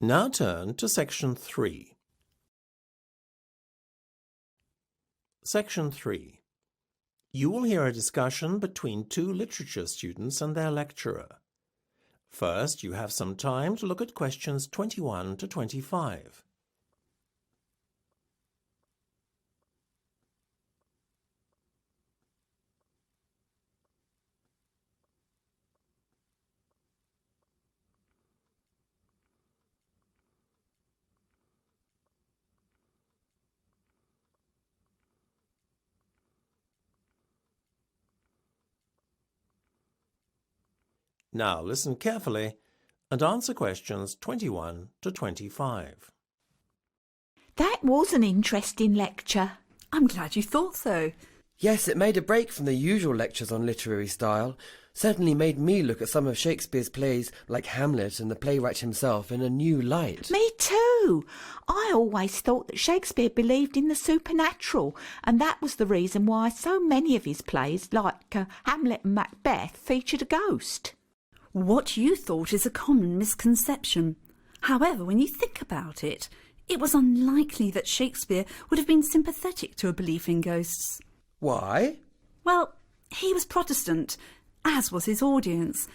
Now turn to Section 3. Section 3. You will hear a discussion between two literature students and their lecturer. First, you have some time to look at questions 21 to 25. Now listen carefully and answer questions 21 to 25. That was an interesting lecture. I'm glad you thought so. Yes, it made a break from the usual lectures on literary style. Certainly made me look at some of Shakespeare's plays like Hamlet and the playwright himself in a new light. Me too. I always thought that Shakespeare believed in the supernatural, and that was the reason why so many of his plays, like Hamlet and Macbeth, featured a ghost. What you thought is a common misconception. However, when you think about it, it was unlikely that Shakespeare would have been sympathetic to a belief in ghosts. Why? Well, he was Protestant, as was his audience,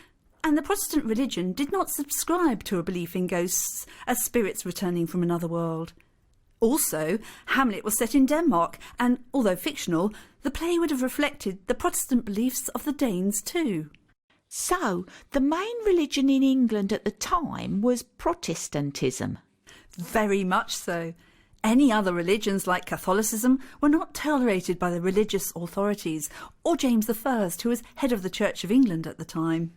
and the Protestant religion did not subscribe to a belief in ghosts as spirits returning from another world. Also, Hamlet was set in Denmark, and although fictional, the play would have reflected the Protestant beliefs of the Danes too. So, the main religion in England at the time was Protestantism. Very much so. Any other religions like Catholicism were not tolerated by the religious authorities or James I, who was head of the Church of England at the time.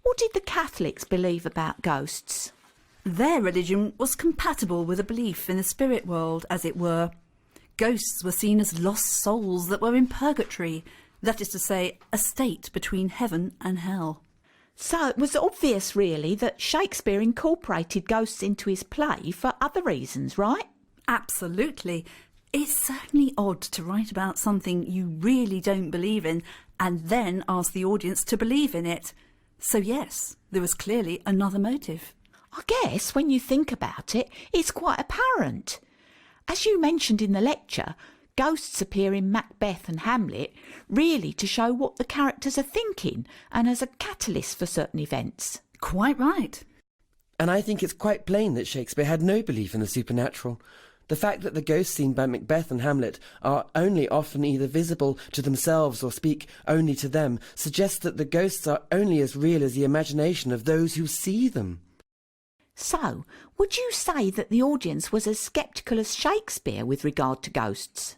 What did the Catholics believe about ghosts? Their religion was compatible with a belief in the spirit world, as it were. Ghosts were seen as lost souls that were in purgatory, that is to say, a state between heaven and hell. So it was obvious, really, that Shakespeare incorporated ghosts into his play for other reasons, right? Absolutely. It's certainly odd to write about something you really don't believe in and then ask the audience to believe in it. So yes, there was clearly another motive. I guess when you think about it, it's quite apparent. As you mentioned in the lecture, ghosts appear in Macbeth and Hamlet really to show what the characters are thinking and as a catalyst for certain events. Quite right. And I think it's quite plain that Shakespeare had no belief in the supernatural. The fact that the ghosts seen by Macbeth and Hamlet are only often either visible to themselves or speak only to them suggests that the ghosts are only as real as the imagination of those who see them. So, would you say that the audience was as sceptical as Shakespeare with regard to ghosts?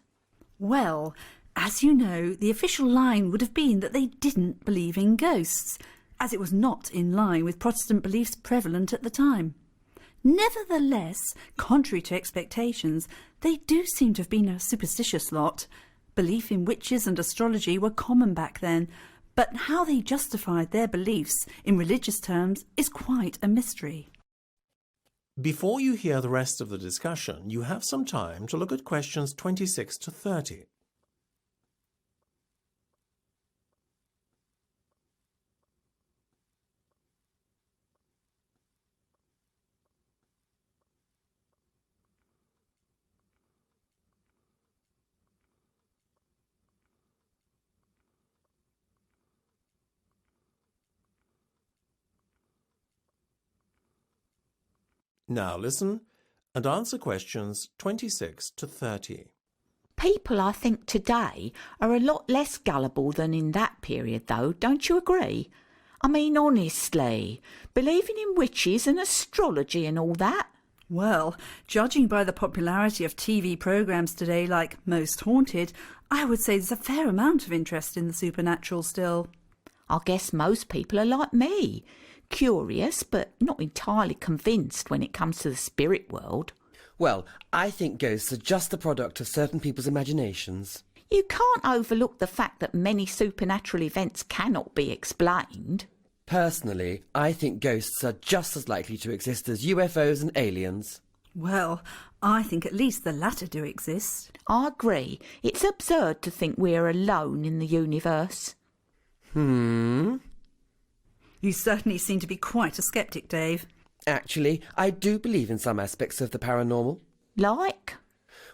Well, as you know, the official line would have been that they didn't believe in ghosts, as it was not in line with Protestant beliefs prevalent at the time. Nevertheless, contrary to expectations, they do seem to have been a superstitious lot. Belief in witches and astrology were common back then, but how they justified their beliefs in religious terms is quite a mystery. Before you hear the rest of the discussion, you have some time to look at questions 26 to 30. Now listen and answer questions 26 to 30. People, I think, today are a lot less gullible than in that period, though, don't you agree? I mean, honestly, believing in witches and astrology and all that. Well, judging by the popularity of TV programmes today like Most Haunted, I would say there's a fair amount of interest in the supernatural still. I guess most people are like me. Curious, but not entirely convinced when it comes to the spirit world. Well, I think ghosts are just the product of certain people's imaginations. You can't overlook the fact that many supernatural events cannot be explained. Personally, I think ghosts are just as likely to exist as UFOs and aliens. Well, I think at least the latter do exist. I agree. It's absurd to think we're alone in the universe. You certainly seem to be quite a sceptic, Dave. Actually, I do believe in some aspects of the paranormal. Like?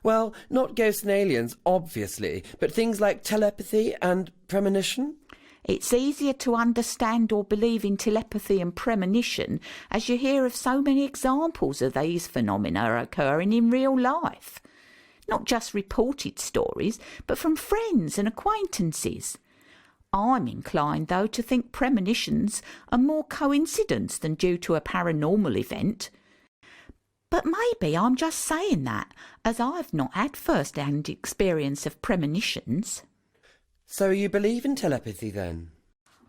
Well, not ghosts and aliens, obviously, but things like telepathy and premonition. It's easier to understand or believe in telepathy and premonition as you hear of so many examples of these phenomena occurring in real life. Not just reported stories, but from friends and acquaintances. I'm inclined, though, to think premonitions are more coincidence than due to a paranormal event. But maybe I'm just saying that, as I've not had first-hand experience of premonitions. So you believe in telepathy, then?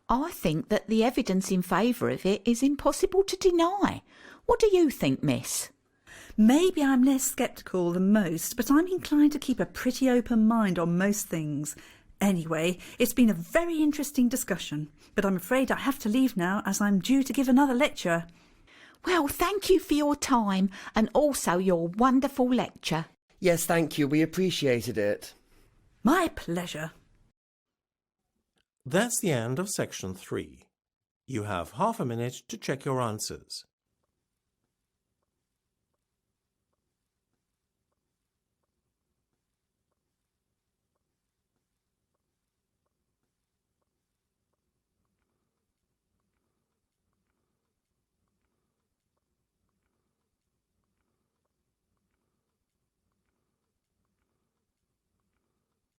I think that the evidence in favour of it is impossible to deny. What do you think, miss? Maybe I'm less sceptical than most, but I'm inclined to keep a pretty open mind on most things. Anyway, it's been a very interesting discussion, but I'm afraid I have to leave now as I'm due to give another lecture. Well, thank you for your time and also your wonderful lecture. Yes, thank you. We appreciated it. My pleasure. That's the end of section 3. You have half a minute to check your answers.